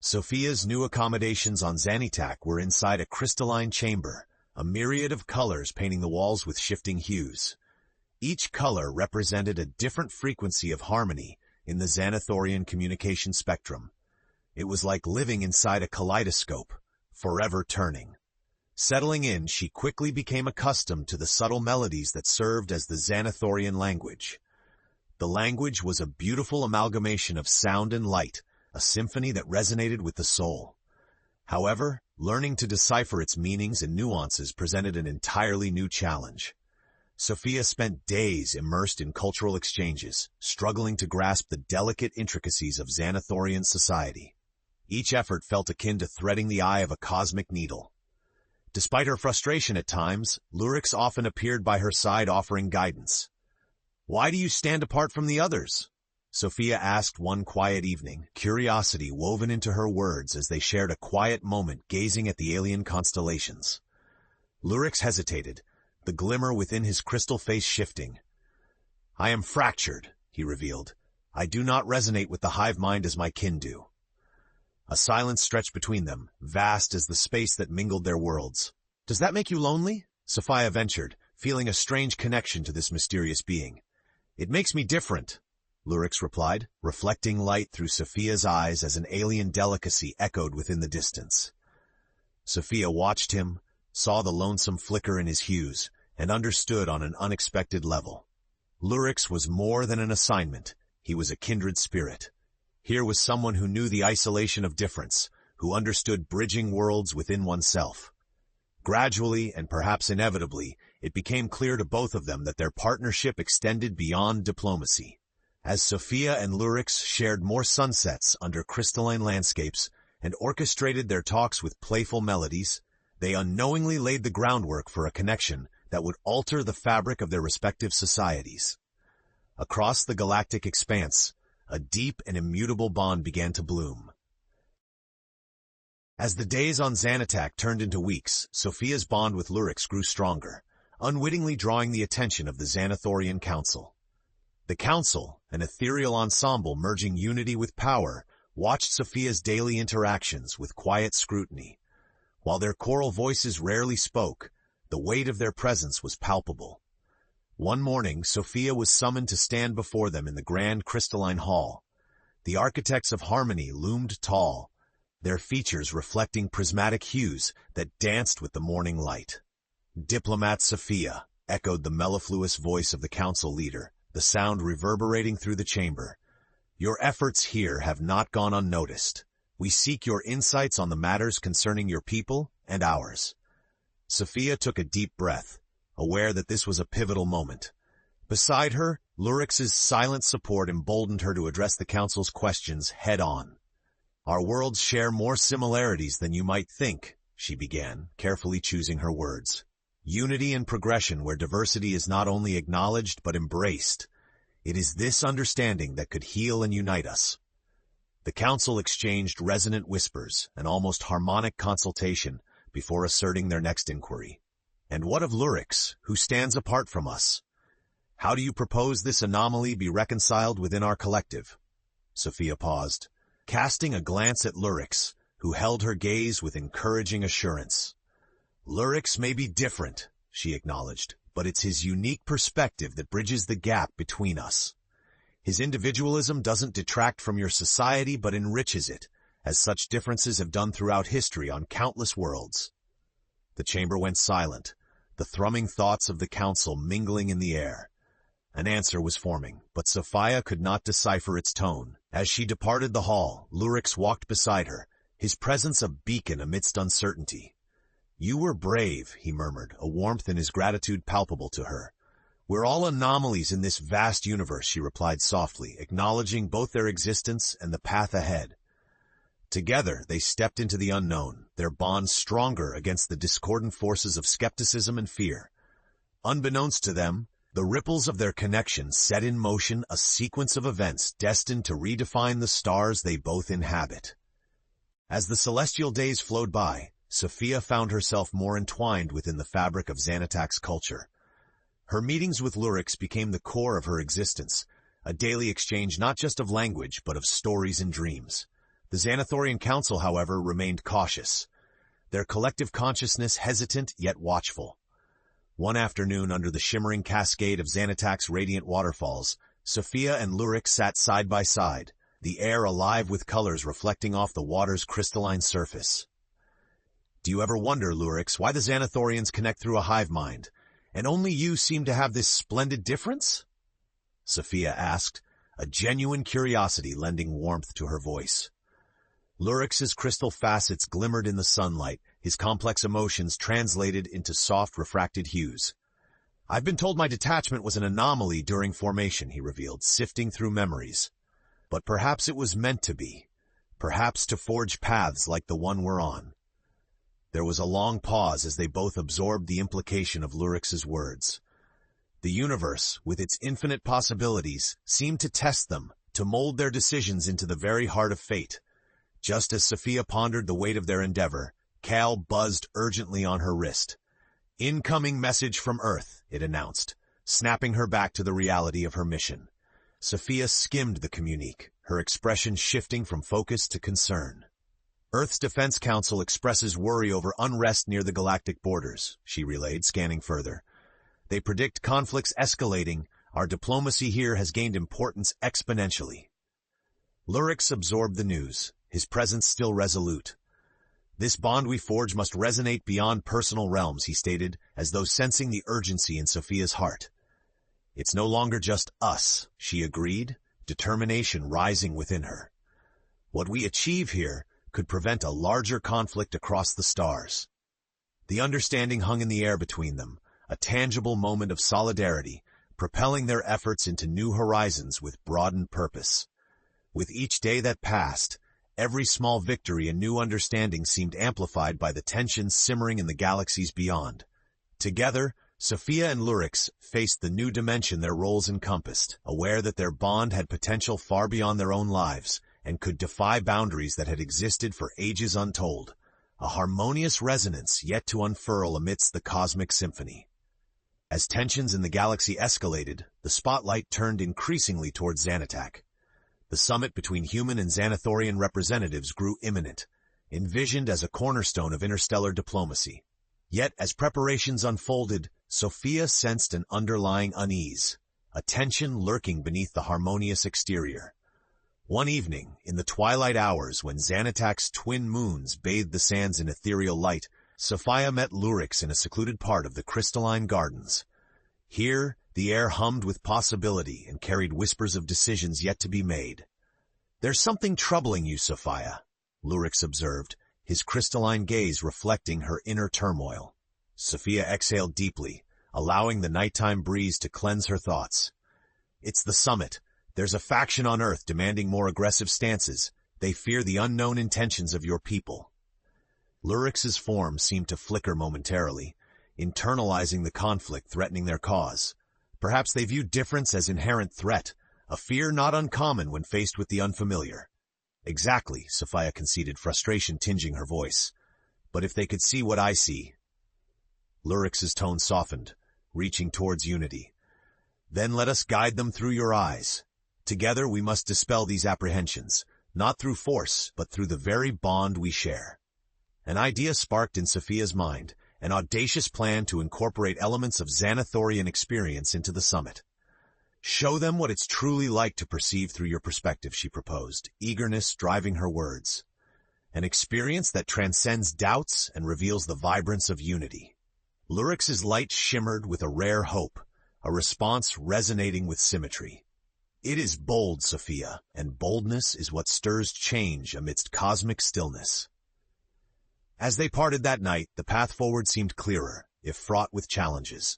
Sophia's new accommodations on Zanithorian were inside a crystalline chamber, a myriad of colors painting the walls with shifting hues. Each color represented a different frequency of harmony in the Zanithorian communication spectrum. It was like living inside a kaleidoscope, forever turning. Settling in, she quickly became accustomed to the subtle melodies that served as the Zanithorian language. The language was a beautiful amalgamation of sound and light, a symphony that resonated with the soul. However, learning to decipher its meanings and nuances presented an entirely new challenge. Sophia spent days immersed in cultural exchanges, struggling to grasp the delicate intricacies of Zanithorian society. Each effort felt akin to threading the eye of a cosmic needle. Despite her frustration at times, Lurix often appeared by her side offering guidance. "Why do you stand apart from the others?" Sophia asked one quiet evening, curiosity woven into her words as they shared a quiet moment gazing at the alien constellations. Lurix hesitated, the glimmer within his crystal face shifting. "I am fractured," he revealed. "I do not resonate with the hivemind as my kin do." A silence stretched between them, vast as the space that mingled their worlds. "Does that make you lonely?" Sophia ventured, feeling a strange connection to this mysterious being. "It makes me different," Lurix replied, reflecting light through Sophia's eyes as an alien delicacy echoed within the distance. Sophia watched him, saw the lonesome flicker in his hues, and understood on an unexpected level. Lurix was more than an assignment, he was a kindred spirit. Here was someone who knew the isolation of difference, who understood bridging worlds within oneself. Gradually, and perhaps inevitably, it became clear to both of them that their partnership extended beyond diplomacy. As Sophia and Lurix shared more sunsets under crystalline landscapes and orchestrated their talks with playful melodies, they unknowingly laid the groundwork for a connection that would alter the fabric of their respective societies. Across the galactic expanse, a deep and immutable bond began to bloom. As the days on Zanithorian turned into weeks, Sophia's bond with Lurix grew stronger, unwittingly drawing the attention of the Zanithorian Council. The Council, an ethereal ensemble merging unity with power, watched Sophia's daily interactions with quiet scrutiny. While their choral voices rarely spoke, the weight of their presence was palpable. One morning, Sophia was summoned to stand before them in the grand crystalline hall. The architects of harmony loomed tall, their features reflecting prismatic hues that danced with the morning light. "Diplomat Sophia," echoed the mellifluous voice of the council leader, the sound reverberating through the chamber. "Your efforts here have not gone unnoticed. We seek your insights on the matters concerning your people and ours." Sophia took a deep breath, aware that this was a pivotal moment. Beside her, Lurix's silent support emboldened her to address the council's questions head-on. "Our worlds share more similarities than you might think," she began, carefully choosing her words. "Unity and progression where diversity is not only acknowledged but embraced. It is this understanding that could heal and unite us." The council exchanged resonant whispers, an almost harmonic consultation, before asserting their next inquiry. "And what of Lurix, who stands apart from us? How do you propose this anomaly be reconciled within our collective?" Sophia paused, casting a glance at Lurix, who held her gaze with encouraging assurance. "Lurix may be different," she acknowledged, "but it's his unique perspective that bridges the gap between us. His individualism doesn't detract from your society but enriches it, as such differences have done throughout history on countless worlds." The chamber went silent, the thrumming thoughts of the council mingling in the air. An answer was forming, but Sophia could not decipher its tone. As she departed the hall, Lurix walked beside her, his presence a beacon amidst uncertainty. "You were brave," he murmured, a warmth in his gratitude palpable to her. "We're all anomalies in this vast universe," she replied softly, acknowledging both their existence and the path ahead. Together, they stepped into the unknown, their bonds stronger against the discordant forces of skepticism and fear. Unbeknownst to them, the ripples of their connection set in motion a sequence of events destined to redefine the stars they both inhabit. As the celestial days flowed by, Sophia found herself more entwined within the fabric of Zanithorian's culture. Her meetings with Lurix became the core of her existence, a daily exchange not just of language but of stories and dreams. The Zanithorian Council, however, remained cautious, their collective consciousness hesitant yet watchful. One afternoon, under the shimmering cascade of Zanitak's radiant waterfalls, Sophia and Lurix sat side by side, the air alive with colors reflecting off the water's crystalline surface. "Do you ever wonder, Lurix, why the Zanithorians connect through a hivemind, and only you seem to have this splendid difference?" Sophia asked, a genuine curiosity lending warmth to her voice. Lurix's crystal facets glimmered in the sunlight, his complex emotions translated into soft, refracted hues. "I've been told my detachment was an anomaly during formation," he revealed, sifting through memories. "But perhaps it was meant to be. Perhaps to forge paths like the one we're on." There was a long pause as they both absorbed the implication of Lurix's words. The universe, with its infinite possibilities, seemed to test them, to mold their decisions into the very heart of fate. Just as Sophia pondered the weight of their endeavor, Cal buzzed urgently on her wrist. "Incoming message from Earth," it announced, snapping her back to the reality of her mission. Sophia skimmed the communique, her expression shifting from focus to concern. "Earth's Defense Council expresses worry over unrest near the galactic borders," she relayed, scanning further. "They predict conflicts escalating. Our diplomacy here has gained importance exponentially." Lurix absorbed the news, his presence still resolute. "This bond we forge must resonate beyond personal realms," he stated, as though sensing the urgency in Sophia's heart. "It's no longer just us," she agreed, determination rising within her. "What we achieve here could prevent a larger conflict across the stars." The understanding hung in the air between them, a tangible moment of solidarity, propelling their efforts into new horizons with broadened purpose. With each day that passed, every small victory and new understanding seemed amplified by the tensions simmering in the galaxies beyond. Together, Sophia and Lurix faced the new dimension their roles encompassed, aware that their bond had potential far beyond their own lives, and could defy boundaries that had existed for ages untold, a harmonious resonance yet to unfurl amidst the cosmic symphony. As tensions in the galaxy escalated, the spotlight turned increasingly towards Zanitak. The summit between human and Zanithorian representatives grew imminent, envisioned as a cornerstone of interstellar diplomacy. Yet, as preparations unfolded, Sophia sensed an underlying unease, a tension lurking beneath the harmonious exterior. One evening, in the twilight hours when Zanitak's twin moons bathed the sands in ethereal light, Sophia met Lurix in a secluded part of the crystalline gardens. Here, the air hummed with possibility and carried whispers of decisions yet to be made. "There's something troubling you, Sophia," Lurix observed, his crystalline gaze reflecting her inner turmoil. Sophia exhaled deeply, allowing the nighttime breeze to cleanse her thoughts. "It's the summit. There's a faction on Earth demanding more aggressive stances. They fear the unknown intentions of your people." Lurix's form seemed to flicker momentarily, internalizing the conflict threatening their cause. Perhaps they viewed difference as inherent threat, a fear not uncommon when faced with the unfamiliar. "Exactly," Sophia conceded, frustration tinging her voice. "But if they could see what I see." Lurix's tone softened, reaching towards unity. "Then let us guide them through your eyes. Together we must dispel these apprehensions, not through force, but through the very bond we share." An idea sparked in Sophia's mind, an audacious plan to incorporate elements of Zanithorian experience into the summit. "Show them what it's truly like to perceive through your perspective," she proposed, eagerness driving her words. "An experience that transcends doubts and reveals the vibrance of unity." Lurix's light shimmered with a rare hope, a response resonating with symmetry. "It is bold, Sophia, and boldness is what stirs change amidst cosmic stillness." As they parted that night, the path forward seemed clearer, if fraught with challenges.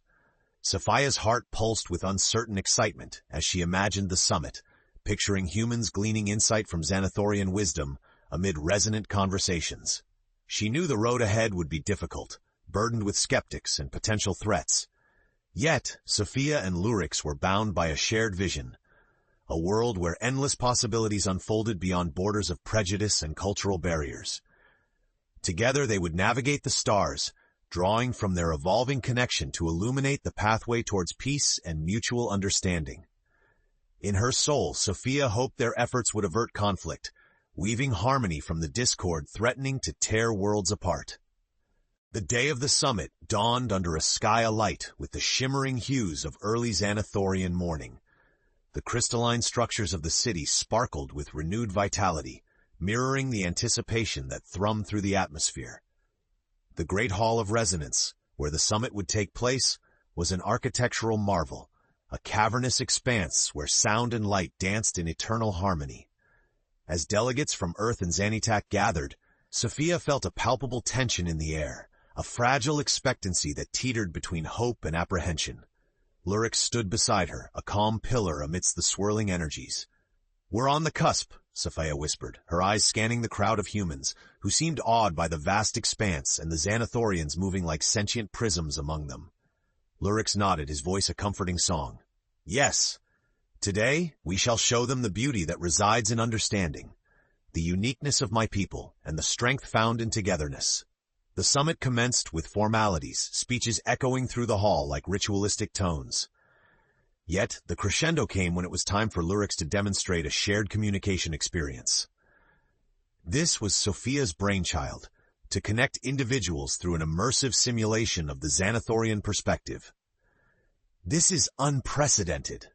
Sophia's heart pulsed with uncertain excitement as she imagined the summit, picturing humans gleaning insight from Zanithorian wisdom amid resonant conversations. She knew the road ahead would be difficult, burdened with skeptics and potential threats. Yet, Sophia and Lurix were bound by a shared vision, a world where endless possibilities unfolded beyond borders of prejudice and cultural barriers. Together they would navigate the stars, drawing from their evolving connection to illuminate the pathway towards peace and mutual understanding. In her soul, Sophia hoped their efforts would avert conflict, weaving harmony from the discord threatening to tear worlds apart. The day of the summit dawned under a sky alight with the shimmering hues of early Zanithorian morning. The crystalline structures of the city sparkled with renewed vitality, mirroring the anticipation that thrummed through the atmosphere. The Great Hall of Resonance, where the summit would take place, was an architectural marvel, a cavernous expanse where sound and light danced in eternal harmony. As delegates from Earth and Zanithorian gathered, Sophia felt a palpable tension in the air, a fragile expectancy that teetered between hope and apprehension. Lurix stood beside her, a calm pillar amidst the swirling energies. "We're on the cusp," Sophia whispered, her eyes scanning the crowd of humans, who seemed awed by the vast expanse and the Zanithorians moving like sentient prisms among them. Lurix nodded, his voice a comforting song. "Yes. Today, we shall show them the beauty that resides in understanding, the uniqueness of my people, and the strength found in togetherness." The summit commenced with formalities, speeches echoing through the hall like ritualistic tones. Yet, the crescendo came when it was time for Lurix to demonstrate a shared communication experience. This was Sophia's brainchild, to connect individuals through an immersive simulation of the Zanithorian perspective. "This is unprecedented,"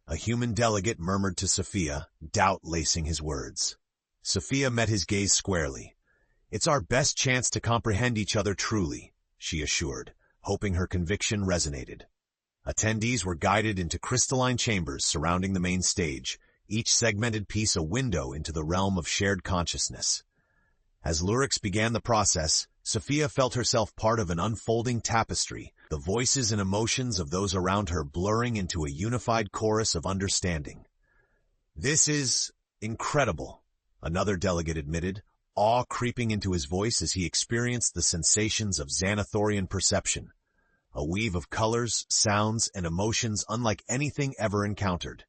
a human delegate murmured to Sophia, doubt lacing his words. Sophia met his gaze squarely. "It's our best chance to comprehend each other truly," she assured, hoping her conviction resonated. Attendees were guided into crystalline chambers surrounding the main stage, each segmented piece a window into the realm of shared consciousness. As Lurix began the process, Sophia felt herself part of an unfolding tapestry, the voices and emotions of those around her blurring into a unified chorus of understanding. "This is incredible," another delegate admitted, awe creeping into his voice as he experienced the sensations of Zanithorian perception, a weave of colors, sounds, and emotions unlike anything ever encountered.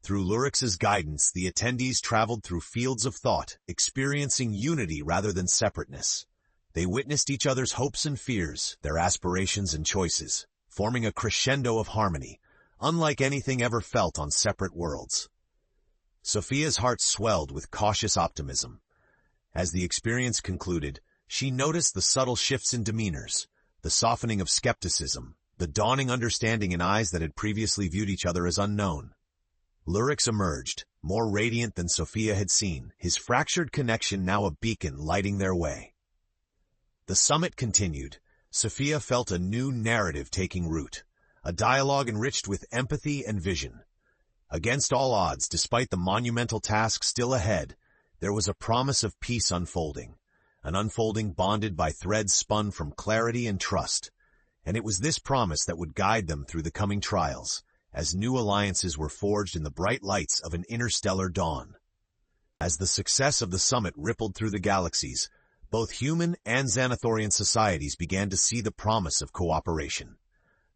Through Lurix's guidance, the attendees traveled through fields of thought, experiencing unity rather than separateness. They witnessed each other's hopes and fears, their aspirations and choices, forming a crescendo of harmony, unlike anything ever felt on separate worlds. Sophia's heart swelled with cautious optimism. As the experience concluded, she noticed the subtle shifts in demeanors, the softening of skepticism, the dawning understanding in eyes that had previously viewed each other as unknown. Lurix emerged, more radiant than Sophia had seen, his fractured connection now a beacon lighting their way. The summit continued. Sophia felt a new narrative taking root, a dialogue enriched with empathy and vision. Against all odds, despite the monumental task still ahead, there was a promise of peace unfolding, an unfolding bonded by threads spun from clarity and trust, and it was this promise that would guide them through the coming trials, as new alliances were forged in the bright lights of an interstellar dawn. As the success of the summit rippled through the galaxies, both human and Zanithorian societies began to see the promise of cooperation.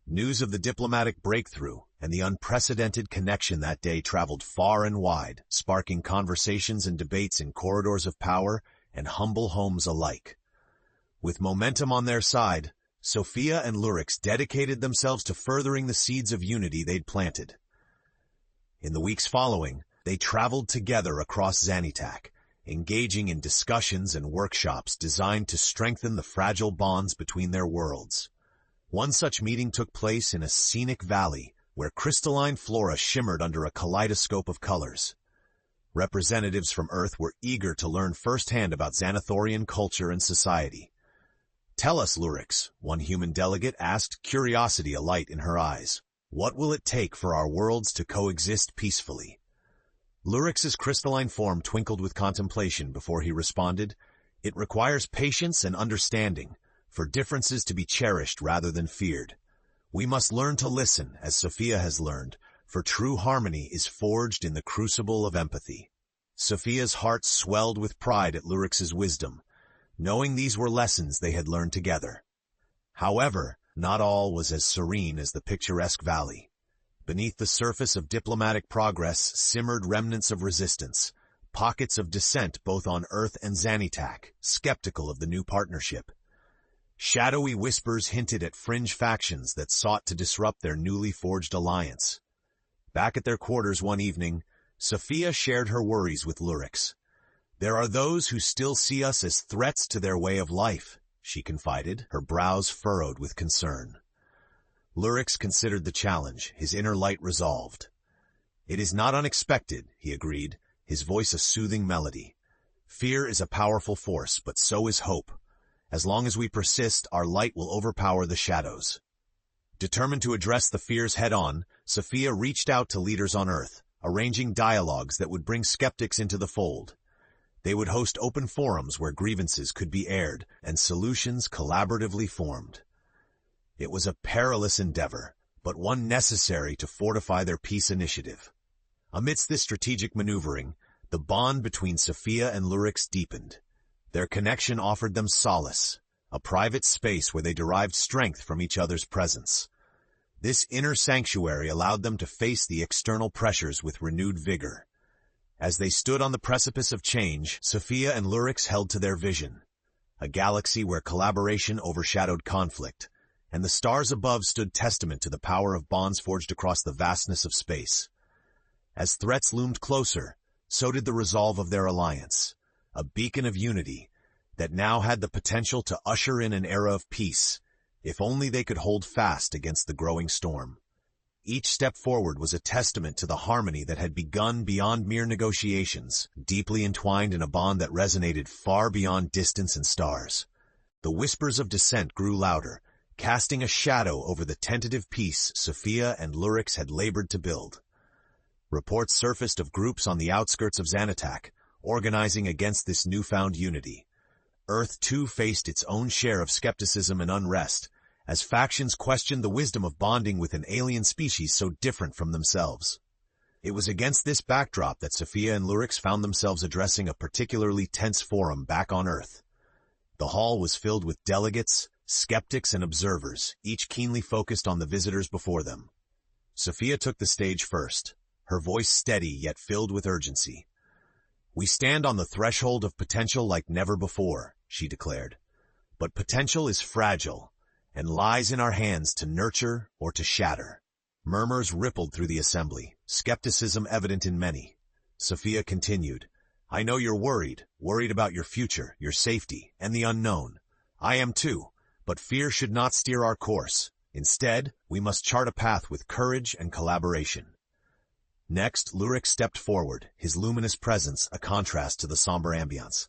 News of the diplomatic breakthrough and the unprecedented connection that day traveled far and wide, sparking conversations and debates in corridors of power and humble homes alike. With momentum on their side, Sophia and Lurix dedicated themselves to furthering the seeds of unity they'd planted. In the weeks following, they traveled together across Zanithorian, engaging in discussions and workshops designed to strengthen the fragile bonds between their worlds. One such meeting took place in a scenic valley where crystalline flora shimmered under a kaleidoscope of colors. Representatives from Earth were eager to learn firsthand about Zanithorian culture and society. "Tell us, Lurix," one human delegate asked, curiosity alight in her eyes. "What will it take for our worlds to coexist peacefully?" Lurix's crystalline form twinkled with contemplation before he responded, "It requires patience and understanding, for differences to be cherished rather than feared. We must learn to listen, as Sophia has learned, for true harmony is forged in the crucible of empathy." Sophia's heart swelled with pride at Lurix's wisdom, knowing these were lessons they had learned together. However, not all was as serene as the picturesque valley. Beneath the surface of diplomatic progress simmered remnants of resistance, pockets of dissent both on Earth and Zanithorian, skeptical of the new partnership. Shadowy whispers hinted at fringe factions that sought to disrupt their newly forged alliance. Back at their quarters one evening, Sophia shared her worries with Lurix. "There are those who still see us as threats to their way of life," she confided, her brows furrowed with concern. Lurix considered the challenge, his inner light resolved. "It is not unexpected," he agreed, his voice a soothing melody. "Fear is a powerful force, but so is hope. As long as we persist, our light will overpower the shadows." Determined to address the fears head-on, Sophia reached out to leaders on Earth, arranging dialogues that would bring skeptics into the fold. They would host open forums where grievances could be aired and solutions collaboratively formed. It was a perilous endeavor, but one necessary to fortify their peace initiative. Amidst this strategic maneuvering, the bond between Sophia and Lurix deepened. Their connection offered them solace, a private space where they derived strength from each other's presence. This inner sanctuary allowed them to face the external pressures with renewed vigor. As they stood on the precipice of change, Sophia and Lurix held to their vision. A galaxy where collaboration overshadowed conflict, and the stars above stood testament to the power of bonds forged across the vastness of space. As threats loomed closer, so did the resolve of their alliance, a beacon of unity that now had the potential to usher in an era of peace, if only they could hold fast against the growing storm. Each step forward was a testament to the harmony that had begun beyond mere negotiations, deeply entwined in a bond that resonated far beyond distance and stars. The whispers of dissent grew louder, casting a shadow over the tentative peace Sophia and Lurix had labored to build. Reports surfaced of groups on the outskirts of Zanithorian, organizing against this newfound unity. Earth, too, faced its own share of skepticism and unrest, as factions questioned the wisdom of bonding with an alien species so different from themselves. It was against this backdrop that Sophia and Lurix found themselves addressing a particularly tense forum back on Earth. The hall was filled with delegates, skeptics, and observers, each keenly focused on the visitors before them. Sophia took the stage first, her voice steady yet filled with urgency. "We stand on the threshold of potential like never before," she declared. "But potential is fragile, and lies in our hands to nurture or to shatter." Murmurs rippled through the assembly, skepticism evident in many. Sophia continued, "I know you're worried about your future, your safety, and the unknown. I am too, but fear should not steer our course. Instead, we must chart a path with courage and collaboration." Next, Lurix stepped forward, his luminous presence a contrast to the somber ambience.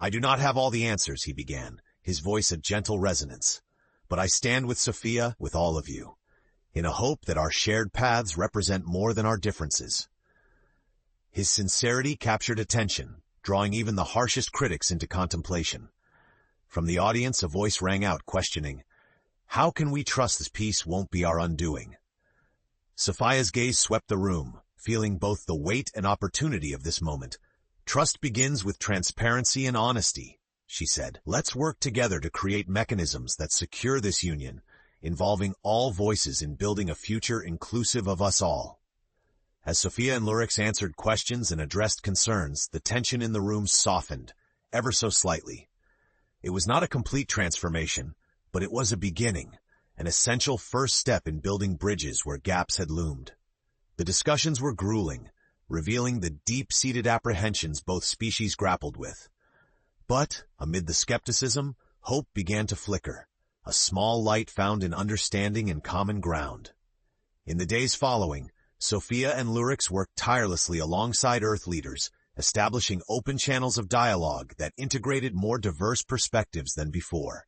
"I do not have all the answers," he began, his voice a gentle resonance. "But I stand with Sophia, with all of you, in a hope that our shared paths represent more than our differences." His sincerity captured attention, drawing even the harshest critics into contemplation. From the audience, a voice rang out, questioning, "How can we trust this peace won't be our undoing?" Sophia's gaze swept the room, feeling both the weight and opportunity of this moment. "Trust begins with transparency and honesty," she said. "Let's work together to create mechanisms that secure this union, involving all voices in building a future inclusive of us all." As Sophia and Lurix answered questions and addressed concerns, the tension in the room softened, ever so slightly. It was not a complete transformation, but it was a beginning, an essential first step in building bridges where gaps had loomed. The discussions were grueling, revealing the deep-seated apprehensions both species grappled with. But, amid the skepticism, hope began to flicker, a small light found in understanding and common ground. In the days following, Sophia and Lurix worked tirelessly alongside Earth leaders, establishing open channels of dialogue that integrated more diverse perspectives than before.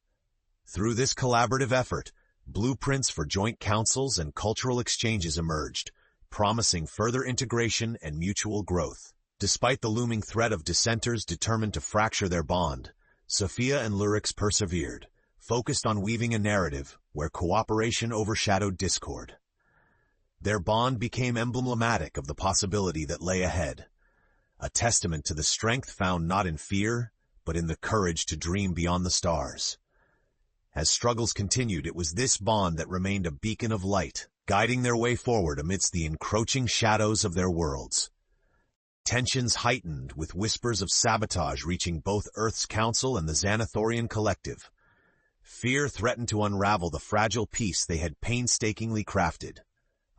Through this collaborative effort, blueprints for joint councils and cultural exchanges emerged, promising further integration and mutual growth. Despite the looming threat of dissenters determined to fracture their bond, Sophia and Lurix persevered, focused on weaving a narrative where cooperation overshadowed discord. Their bond became emblematic of the possibility that lay ahead, a testament to the strength found not in fear, but in the courage to dream beyond the stars. As struggles continued, it was this bond that remained a beacon of light, guiding their way forward amidst the encroaching shadows of their worlds. Tensions heightened, with whispers of sabotage reaching both Earth's Council and the Zanithorian collective. Fear threatened to unravel the fragile peace they had painstakingly crafted.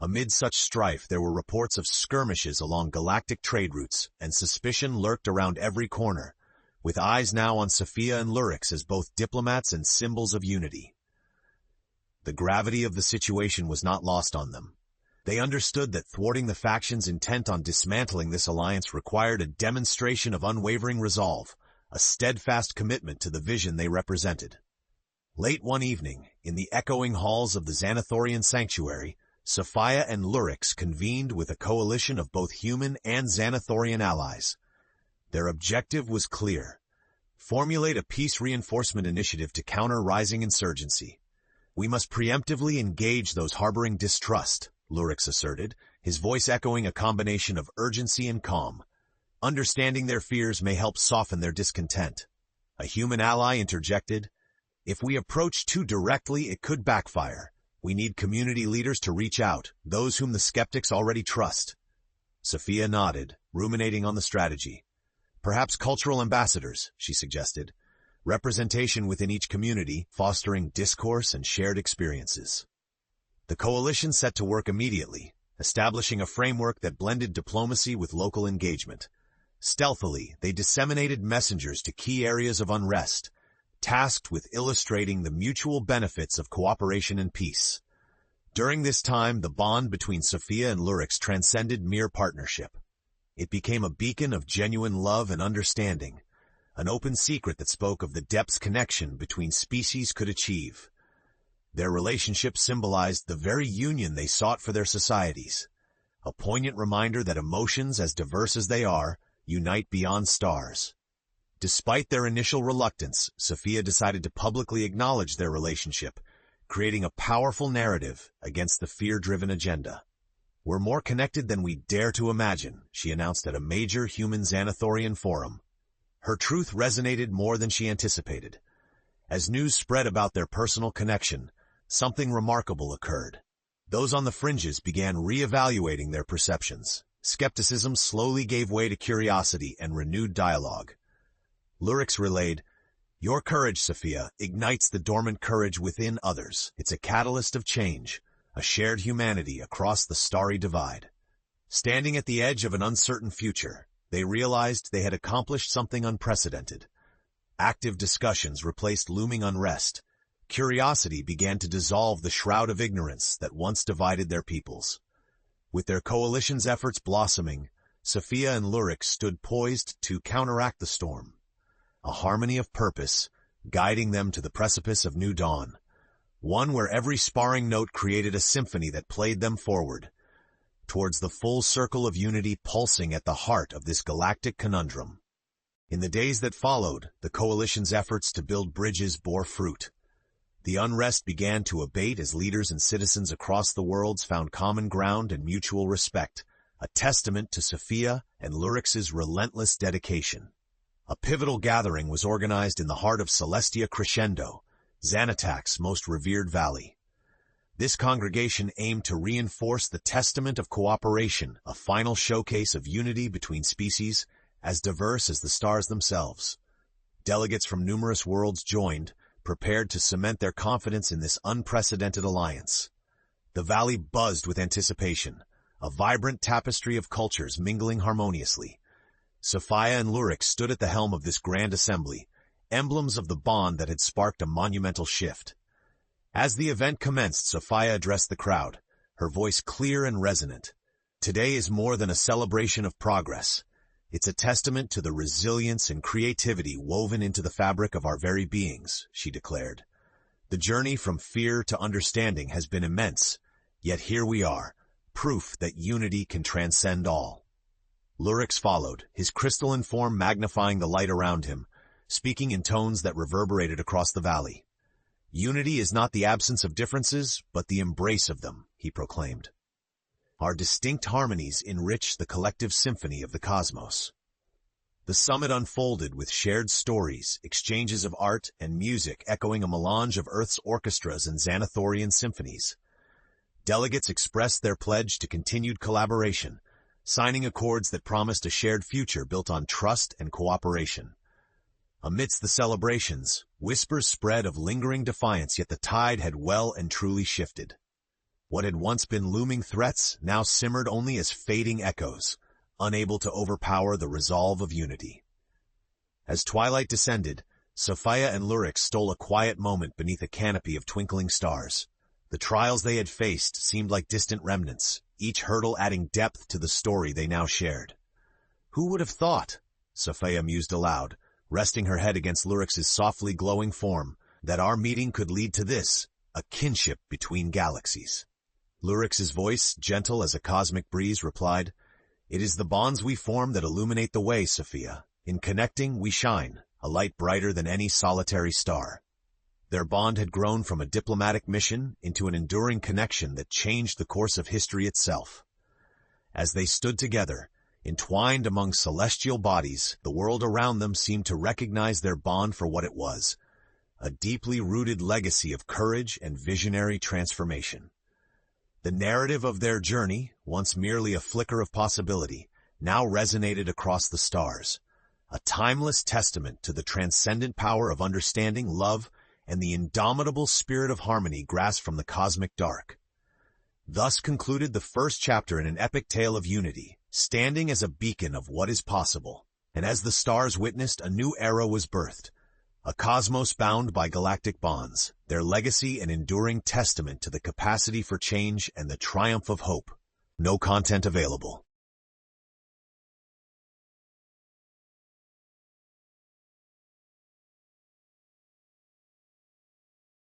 Amid such strife, there were reports of skirmishes along galactic trade routes, and suspicion lurked around every corner, with eyes now on Sophia and Lurix as both diplomats and symbols of unity. The gravity of the situation was not lost on them. They understood that thwarting the factions intent on dismantling this alliance required a demonstration of unwavering resolve, a steadfast commitment to the vision they represented. Late one evening, in the echoing halls of the Zanithorian sanctuary, Sophia and Lurix convened with a coalition of both human and Zanithorian allies. Their objective was clear: formulate a peace reinforcement initiative to counter rising insurgency. "We must preemptively engage those harboring distrust," Lurix asserted, his voice echoing a combination of urgency and calm. "Understanding their fears may help soften their discontent." A human ally interjected, "If we approach too directly, it could backfire. We need community leaders to reach out, those whom the skeptics already trust." Sophia nodded, ruminating on the strategy. "Perhaps cultural ambassadors," she suggested. "Representation within each community, fostering discourse and shared experiences." The coalition set to work immediately, establishing a framework that blended diplomacy with local engagement. Stealthily, they disseminated messengers to key areas of unrest, tasked with illustrating the mutual benefits of cooperation and peace. During this time, the bond between Sophia and Lurix transcended mere partnership. It became a beacon of genuine love and understanding, an open secret that spoke of the depths connection between species could achieve. Their relationship symbolized the very union they sought for their societies, a poignant reminder that emotions, as diverse as they are, unite beyond stars. Despite their initial reluctance, Sophia decided to publicly acknowledge their relationship, creating a powerful narrative against the fear-driven agenda. "We're more connected than we dare to imagine," she announced at a major human Zanithorian forum. Her truth resonated more than she anticipated. As news spread about their personal connection, something remarkable occurred. Those on the fringes began re-evaluating their perceptions. Skepticism slowly gave way to curiosity and renewed dialogue. Lurix relayed, "Your courage, Sophia, ignites the dormant courage within others. It's a catalyst of change, a shared humanity across the starry divide." Standing at the edge of an uncertain future, they realized they had accomplished something unprecedented. Active discussions replaced looming unrest. Curiosity began to dissolve the shroud of ignorance that once divided their peoples. With their coalition's efforts blossoming, Sophia and Lurix stood poised to counteract the storm. A harmony of purpose, guiding them to the precipice of new dawn. One where every sparring note created a symphony that played them forward, towards the full circle of unity pulsing at the heart of this galactic conundrum. In the days that followed, the coalition's efforts to build bridges bore fruit. The unrest began to abate as leaders and citizens across the worlds found common ground and mutual respect, a testament to Sophia and Lurix's relentless dedication. A pivotal gathering was organized in the heart of Celestia Crescendo, Zanitac's most revered valley. This congregation aimed to reinforce the testament of cooperation, a final showcase of unity between species as diverse as the stars themselves. Delegates from numerous worlds joined, prepared to cement their confidence in this unprecedented alliance. The valley buzzed with anticipation, a vibrant tapestry of cultures mingling harmoniously. Sophia and Lurix stood at the helm of this grand assembly, emblems of the bond that had sparked a monumental shift. As the event commenced, Sophia addressed the crowd, her voice clear and resonant. "Today is more than a celebration of progress. It's a testament to the resilience and creativity woven into the fabric of our very beings," she declared. "The journey from fear to understanding has been immense, yet here we are, proof that unity can transcend all." Lurix followed, his crystalline form magnifying the light around him, speaking in tones that reverberated across the valley. "Unity is not the absence of differences, but the embrace of them," he proclaimed. "Our distinct harmonies enrich the collective symphony of the cosmos." The summit unfolded with shared stories, exchanges of art and music echoing a melange of Earth's orchestras and Zanithorian symphonies. Delegates expressed their pledge to continued collaboration, signing accords that promised a shared future built on trust and cooperation. Amidst the celebrations, whispers spread of lingering defiance, yet the tide had well and truly shifted. What had once been looming threats now simmered only as fading echoes, unable to overpower the resolve of unity. As twilight descended, Sophia and Lurix stole a quiet moment beneath a canopy of twinkling stars. The trials they had faced seemed like distant remnants, each hurdle adding depth to the story they now shared. "Who would have thought," Sophia mused aloud, resting her head against Lurix's softly glowing form, "that our meeting could lead to this, a kinship between galaxies?" Lurix's voice, gentle as a cosmic breeze, replied, "It is the bonds we form that illuminate the way, Sophia. In connecting, we shine, a light brighter than any solitary star." Their bond had grown from a diplomatic mission into an enduring connection that changed the course of history itself. As they stood together, entwined among celestial bodies, the world around them seemed to recognize their bond for what it was, a deeply rooted legacy of courage and visionary transformation. The narrative of their journey, once merely a flicker of possibility, now resonated across the stars, a timeless testament to the transcendent power of understanding, love, and the indomitable spirit of harmony grasped from the cosmic dark. Thus concluded the first chapter in an epic tale of unity, standing as a beacon of what is possible. And as the stars witnessed, a new era was birthed, a cosmos bound by galactic bonds, their legacy an enduring testament to the capacity for change and the triumph of hope. No content available.